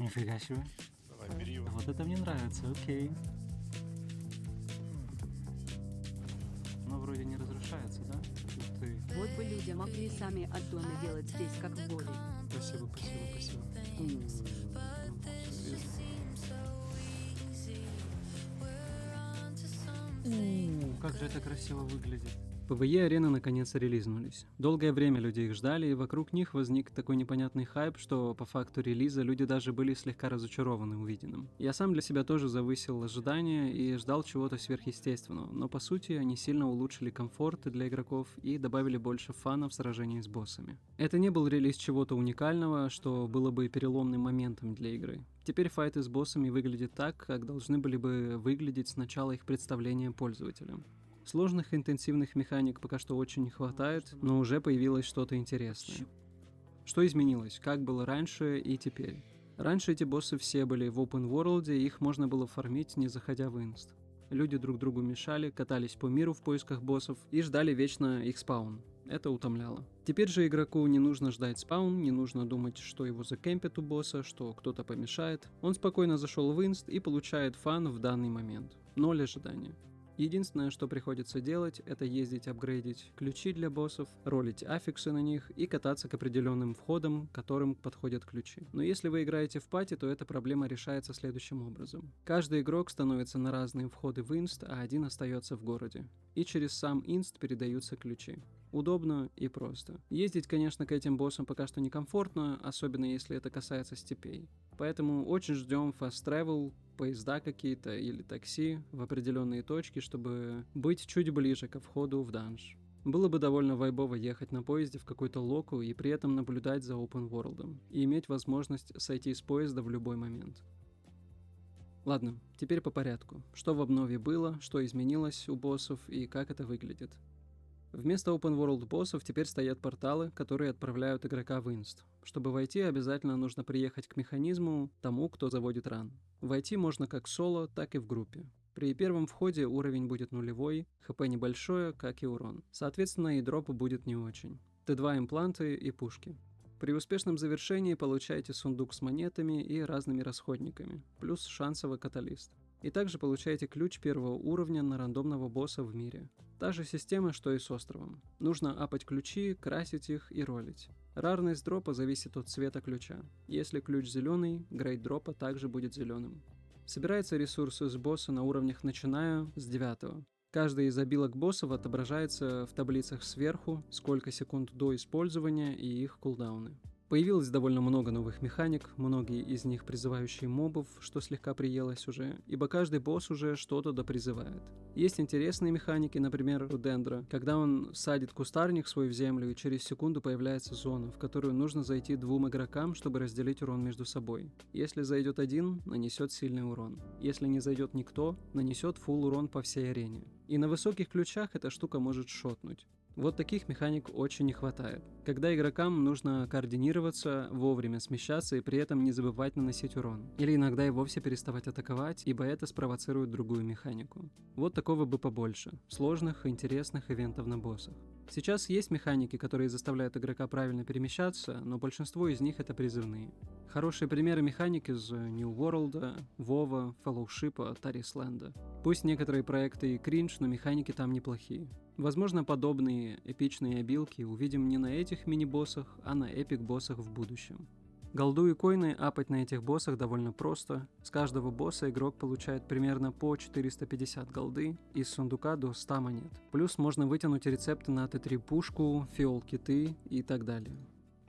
Нифига себе. Давай, бери его. Вот это мне нравится, окей. Но вроде не разрушается, да? Ух ты. Вот бы люди могли сами аддоны делать здесь, как в Вове. Спасибо, спасибо, спасибо. Как же это красиво выглядит. PvE-арены наконец релизнулись. Долгое время люди их ждали, и вокруг них возник такой непонятный хайп, что по факту релиза люди даже были слегка разочарованы увиденным. Я сам для себя тоже завысил ожидания и ждал чего-то сверхъестественного, но по сути они сильно улучшили комфорт для игроков и добавили больше фана в сражении с боссами. Это не был релиз чего-то уникального, что было бы переломным моментом для игры. Теперь файты с боссами выглядят так, как должны были бы выглядеть с начала их представления пользователям. Сложных интенсивных механик пока что очень не хватает, но уже появилось что-то интересное. Что изменилось, как было раньше и теперь? Раньше эти боссы все были в open world, и их можно было фармить, не заходя в инст. Люди друг другу мешали, катались по миру в поисках боссов и ждали вечно их спаун. Это утомляло. Теперь же игроку не нужно ждать спаун, не нужно думать, что его закемпят у босса, что кто-то помешает. Он спокойно зашел в инст и получает фан в данный момент. 0 ожидания. Единственное, что приходится делать, это ездить апгрейдить ключи для боссов, ролить аффиксы на них и кататься к определенным входам, к которым подходят ключи. Но если вы играете в пати, то эта проблема решается следующим образом. Каждый игрок становится на разные входы в инст, а один остается в городе. И через сам инст передаются ключи. Удобно и просто. Ездить, конечно, к этим боссам пока что некомфортно, особенно если это касается степей. Поэтому очень ждем fast travel, поезда какие-то или такси в определенные точки, чтобы быть чуть ближе ко входу в данж. Было бы довольно вайбово ехать на поезде в какой-то локу и при этом наблюдать за open world и иметь возможность сойти с поезда в любой момент. Ладно, теперь по порядку. Что в обнове было, что изменилось у боссов и как это выглядит. Вместо open world боссов теперь стоят порталы, которые отправляют игрока в инст. Чтобы войти, обязательно нужно приехать к механизму тому, кто заводит ран. Войти можно как соло, так и в группе. При первом входе уровень будет нулевой, хп небольшое, как и урон. Соответственно, и дроп будет не очень. Т2 импланты и пушки. При успешном завершении получаете сундук с монетами и разными расходниками, плюс шансовый каталист. И также получаете ключ первого уровня на рандомного босса в мире. Та же система, что и с островом. Нужно апать ключи, красить их и ролить. Рарность дропа зависит от цвета ключа. Если ключ зеленый, грейд дропа также будет зеленым. Собираются ресурсы с босса на уровнях начиная с 9. Каждая из обилок боссов отображается в таблицах сверху, сколько секунд до использования и их кулдауны. Появилось довольно много новых механик, многие из них призывающие мобов, что слегка приелось уже, ибо каждый босс уже что-то допризывает. Есть интересные механики, например, у Дендра, когда он садит кустарник свой в землю, и через секунду появляется зона, в которую нужно зайти 2 игрокам, чтобы разделить урон между собой. Если зайдет один, нанесет сильный урон. Если не зайдет никто, нанесет фулл урон по всей арене. И на высоких ключах эта штука может шотнуть. Вот таких механик очень не хватает. Когда игрокам нужно координироваться, вовремя смещаться и при этом не забывать наносить урон. Или иногда и вовсе переставать атаковать, ибо это спровоцирует другую механику. Вот такого бы побольше. Сложных и интересных ивентов на боссах. Сейчас есть механики, которые заставляют игрока правильно перемещаться, но большинство из них это призывные. Хорошие примеры механик из New World, WoW, Fellowship, Tarisland. Пусть некоторые проекты и кринж, но механики там неплохие. Возможно, подобные эпичные обилки увидим не на этих мини-боссах, а на эпик-боссах в будущем. Голду и коины апать на этих боссах довольно просто. С каждого босса игрок получает примерно по 450 голды, из сундука до 100 монет. Плюс можно вытянуть рецепты на Т3 пушку, фиол-киты и так далее.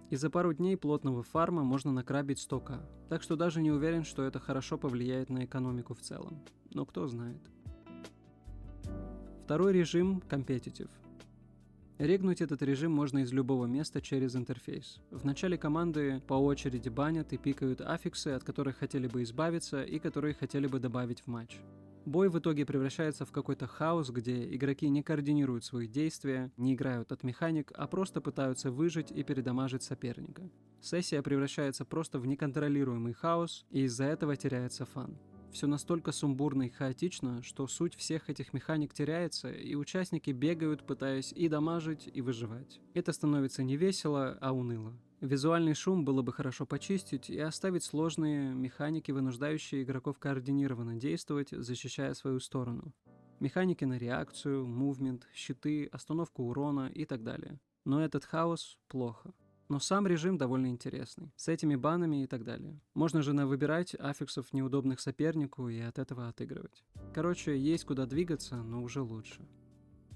И за пару дней плотного фарма можно накрабить 100к, так что даже не уверен, что это хорошо повлияет на экономику в целом. Но кто знает. Второй режим – Competitive. Регнуть этот режим можно из любого места через интерфейс. В начале команды по очереди банят и пикают аффиксы, от которых хотели бы избавиться и которые хотели бы добавить в матч. Бой в итоге превращается в какой-то хаос, где игроки не координируют свои действия, не играют от механик, а просто пытаются выжить и передамажить соперника. Сессия превращается просто в неконтролируемый хаос, и из-за этого теряется фан. Все настолько сумбурно и хаотично, что суть всех этих механик теряется, и участники бегают, пытаясь и дамажить, и выживать. Это становится не весело, а уныло. Визуальный шум было бы хорошо почистить и оставить сложные механики, вынуждающие игроков координированно действовать, защищая свою сторону. Механики на реакцию, мувмент, щиты, остановку урона и так далее. Но этот хаос плохо. Но сам режим довольно интересный, с этими банами и так далее. Можно же выбирать аффиксов неудобных сопернику и от этого отыгрывать. Короче, есть куда двигаться, но уже лучше.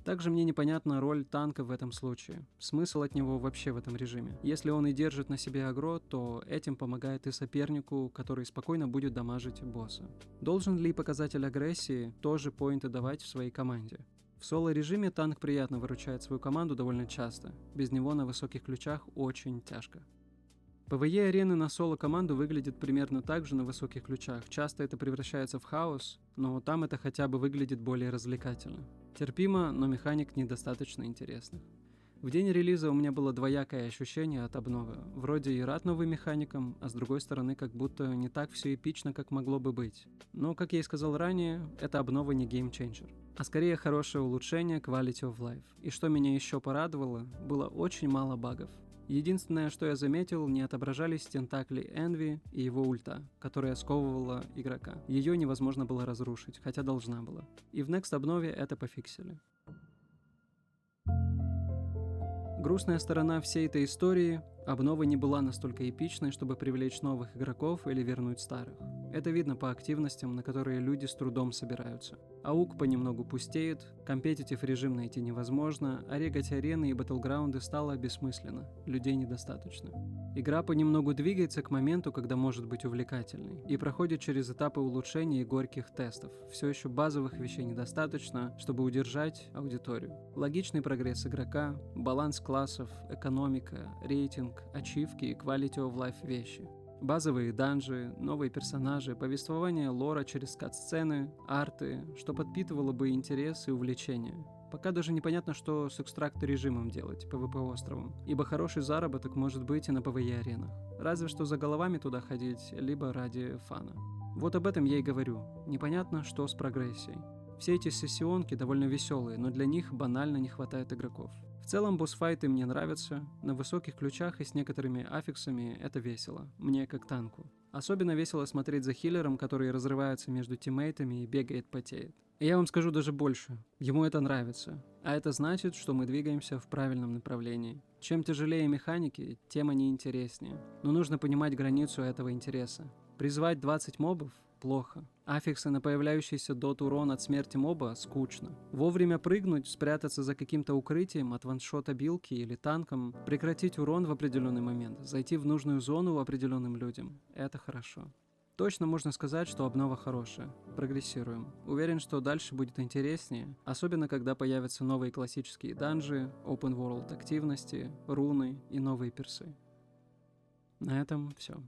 Также мне непонятна роль танка в этом случае. Смысл от него вообще в этом режиме. Если он и держит на себе агро, то этим помогает и сопернику, который спокойно будет дамажить босса. Должен ли показатель агрессии тоже поинты давать в своей команде? В соло-режиме танк приятно выручает свою команду довольно часто. Без него на высоких ключах очень тяжко. PvE-арены на соло-команду выглядят примерно так же на высоких ключах. Часто это превращается в хаос, но там это хотя бы выглядит более развлекательно. Терпимо, но механик недостаточно интересных. В день релиза у меня было двоякое ощущение от обновы. Вроде и рад новым механикам, а с другой стороны как будто не так все эпично, как могло бы быть. Но, как я и сказал ранее, эта обнова не геймченджер, а скорее хорошее улучшение quality of life. И что меня еще порадовало, было очень мало багов. Единственное, что я заметил, не отображались тентакли Энви и его ульта, которая сковывала игрока. Ее невозможно было разрушить, хотя должна была. И в Next обнове это пофиксили. Грустная сторона всей этой истории – обнова не была настолько эпичной, чтобы привлечь новых игроков или вернуть старых. Это видно по активностям, на которые люди с трудом собираются. АУК понемногу пустеет, компетитив режим найти невозможно, а регать арены и батлграунды стало бессмысленно, людей недостаточно. Игра понемногу двигается к моменту, когда может быть увлекательной, и проходит через этапы улучшений и горьких тестов. Все еще базовых вещей недостаточно, чтобы удержать аудиторию. Логичный прогресс игрока, баланс классов, экономика, рейтинг, ачивки и quality of life вещи. Базовые данжи, новые персонажи, повествование лора через кат-сцены, арты, что подпитывало бы интерес и увлечение. Пока даже непонятно, что с экстракт-режимом делать, PvP-островом, ибо хороший заработок может быть и на PvE-аренах. Разве что за головами туда ходить, либо ради фана. Вот об этом я и говорю. Непонятно, что с прогрессией. Все эти сессионки довольно веселые, но для них банально не хватает игроков. В целом босс-файты мне нравятся, на высоких ключах и с некоторыми аффиксами это весело, мне как танку. Особенно весело смотреть за хиллером, который разрывается между тиммейтами и бегает, потеет. И я вам скажу даже больше, ему это нравится, а это значит, что мы двигаемся в правильном направлении. Чем тяжелее механики, тем они интереснее, но нужно понимать границу этого интереса. Призвать 20 мобов – плохо. Аффиксы на появляющийся дот урон от смерти моба – скучно. Вовремя прыгнуть, спрятаться за каким-то укрытием от ваншота билки или танком, прекратить урон в определенный момент, зайти в нужную зону определенным людям – это хорошо. Точно можно сказать, что обнова хорошая. Прогрессируем. Уверен, что дальше будет интереснее, особенно когда появятся новые классические данжи, open world активности, руны и новые персы. На этом все.